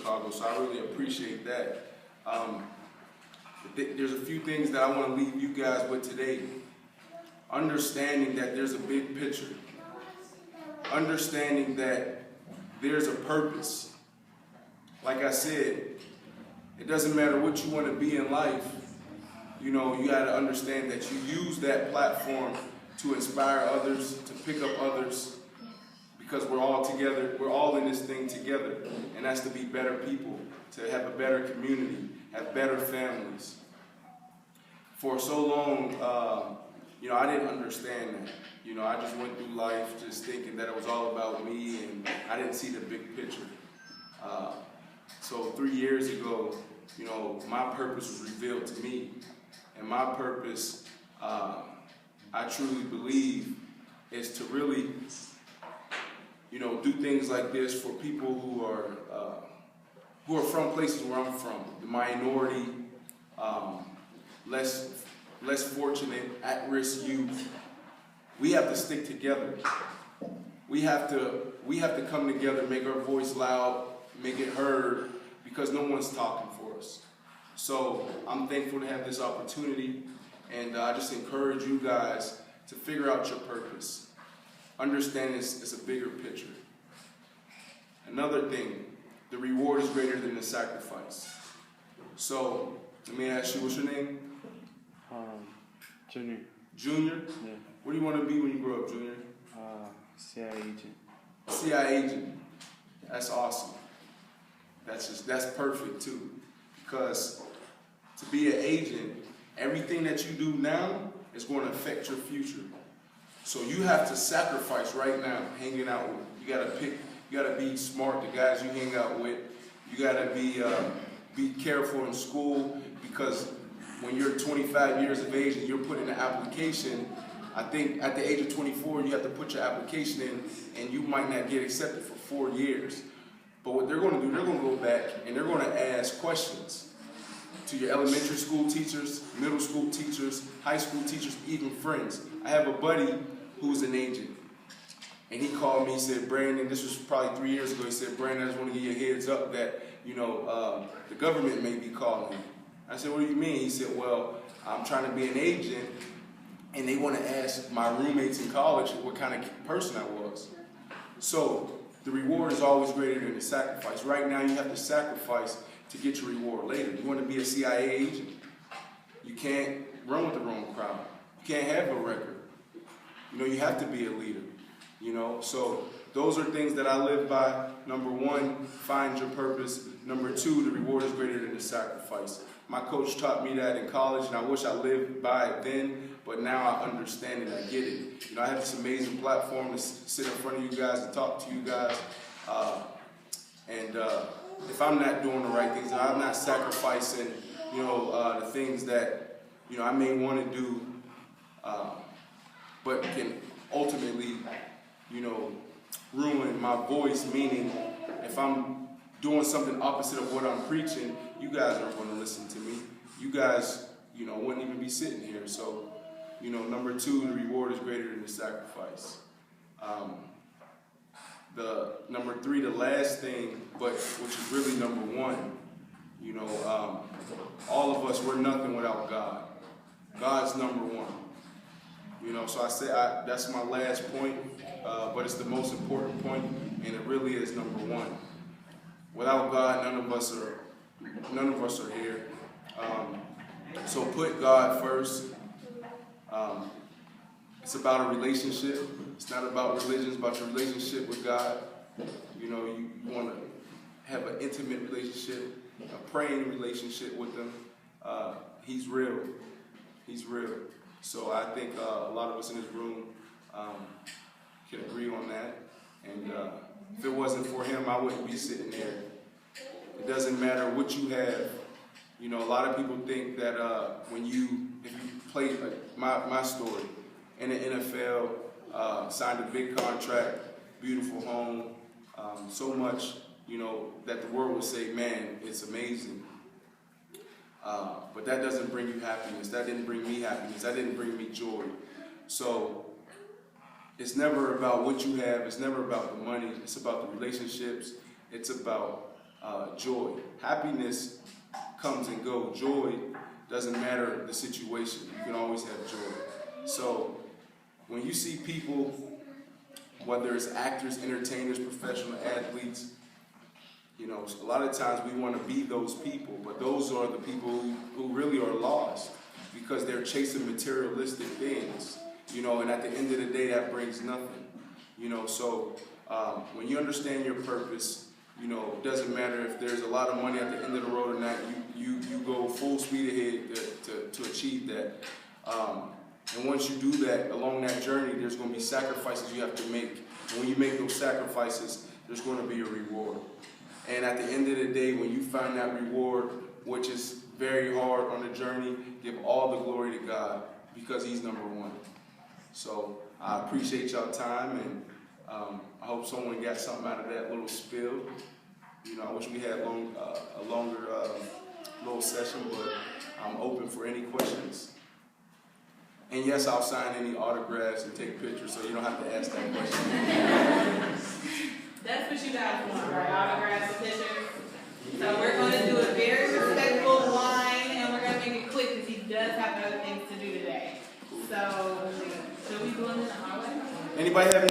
Chicago, so I really appreciate that. There's a few things that I want to leave you guys with today. Understanding that there's a big picture. Understanding that there's a purpose. Like I said, it doesn't matter what you want to be in life. You know, you got to understand that you use that platform to inspire others, to pick up others, because we're all together, we're all in this thing together, and that's to be better people, to have a better community, have better families. For so long, you know, I didn't understand that. You know, I just went through life just thinking that it was all about me, and I didn't see the big picture. So 3 years ago, you know, my purpose was revealed to me, and my purpose, I truly believe, is to really, you know, do things like this for people who are from places where I'm from, the minority, less fortunate, at-risk youth. We have to stick together. We have to come together, make our voice loud, make it heard, because no one's talking for us. So I'm thankful to have this opportunity, and I just encourage you guys to figure out your purpose. Understand it's a bigger picture. Another thing, the reward is greater than the sacrifice. So let me ask you, what's your name? Junior. Junior? Yeah. What do you want to be when you grow up, Junior? CIA agent. CIA agent. That's awesome. That's perfect too. Because to be an agent, everything that you do now is going to affect your future. So you have to sacrifice right now, hanging out with. You gotta be smart, the guys you hang out with. You gotta be careful in school, because when you're 25 years of age and you're putting an application, I think at the age of 24, you have to put your application in, and you might not get accepted for 4 years. But what they're going to do, they're going to go back and they're going to ask questions to your elementary school teachers, middle school teachers, high school teachers, even friends. I have a buddy who's an agent, and he called me, he said, Brandon, this was probably 3 years ago, he said, Brandon, I just want to give you a heads up that, you know, the government may be calling you. I said, what do you mean? He said, well, I'm trying to be an agent, and they want to ask my roommates in college what kind of person I was. So the reward is always greater than the sacrifice. Right now, you have to sacrifice to get your reward later. You want to be a CIA agent? You can't run with the wrong crowd. You can't have a record. You know, you have to be a leader. You know, so those are things that I live by. Number one, find your purpose. Number two, the reward is greater than the sacrifice. My coach taught me that in college, and I wish I lived by it then, but now I understand it, I get it. You know, I have this amazing platform to sit in front of you guys and talk to you guys. If I'm not doing the right things, if I'm not sacrificing, you know, the things that, you know, I may want to do, but can ultimately, you know, ruin my voice, meaning if I'm doing something opposite of what I'm preaching, you guys aren't going to listen to me. You guys, you know, wouldn't even be sitting here. So, you know, number two, the reward is greater than the sacrifice. The number three, the last thing, but which is really number one, you know, all of us, we're nothing without God. God's number one. You know, so I say that's my last point, but it's the most important point, and it really is number one. Without God, none of us are here. So put God first. It's about a relationship. It's not about religion. It's about your relationship with God. You know, you want to have an intimate relationship, a praying relationship with Him. He's real. He's real. So I think a lot of us in this room can agree on that. And if it wasn't for Him, I wouldn't be sitting there. It doesn't matter what you have. You know, a lot of people think that if you play, like my story, in the NFL, signed a big contract, beautiful home, so much, you know, that the world would say, man, it's amazing. But that doesn't bring you happiness. That didn't bring me happiness. That didn't bring me joy. So it's never about what you have. It's never about the money. It's about the relationships. It's about joy. Happiness comes and goes. Joy doesn't matter the situation. You can always have joy. So when you see people, whether it's actors, entertainers, professional athletes, you know, a lot of times we want to be those people, but those are the people who really are lost because they're chasing materialistic things, you know, and at the end of the day, that brings nothing, you know. So when you understand your purpose, you know, it doesn't matter if there's a lot of money at the end of the road or not, you go full speed ahead to achieve that. And once you do that, along that journey, there's going to be sacrifices you have to make. And when you make those sacrifices, there's going to be a reward. And at the end of the day, when you find that reward, which is very hard on the journey, give all the glory to God because He's number one. So I appreciate y'all time, and I hope someone got something out of that little spill. You know, I wish we had a longer little session, but I'm open for any questions. And yes, I'll sign any autographs and take pictures, so you don't have to ask that question. That's what you guys want, right? Autographs and pictures. So we're going to do a very respectful line, and we're going to make it quick because he does have other things to do today. So, should we go in the hallway? Anybody have any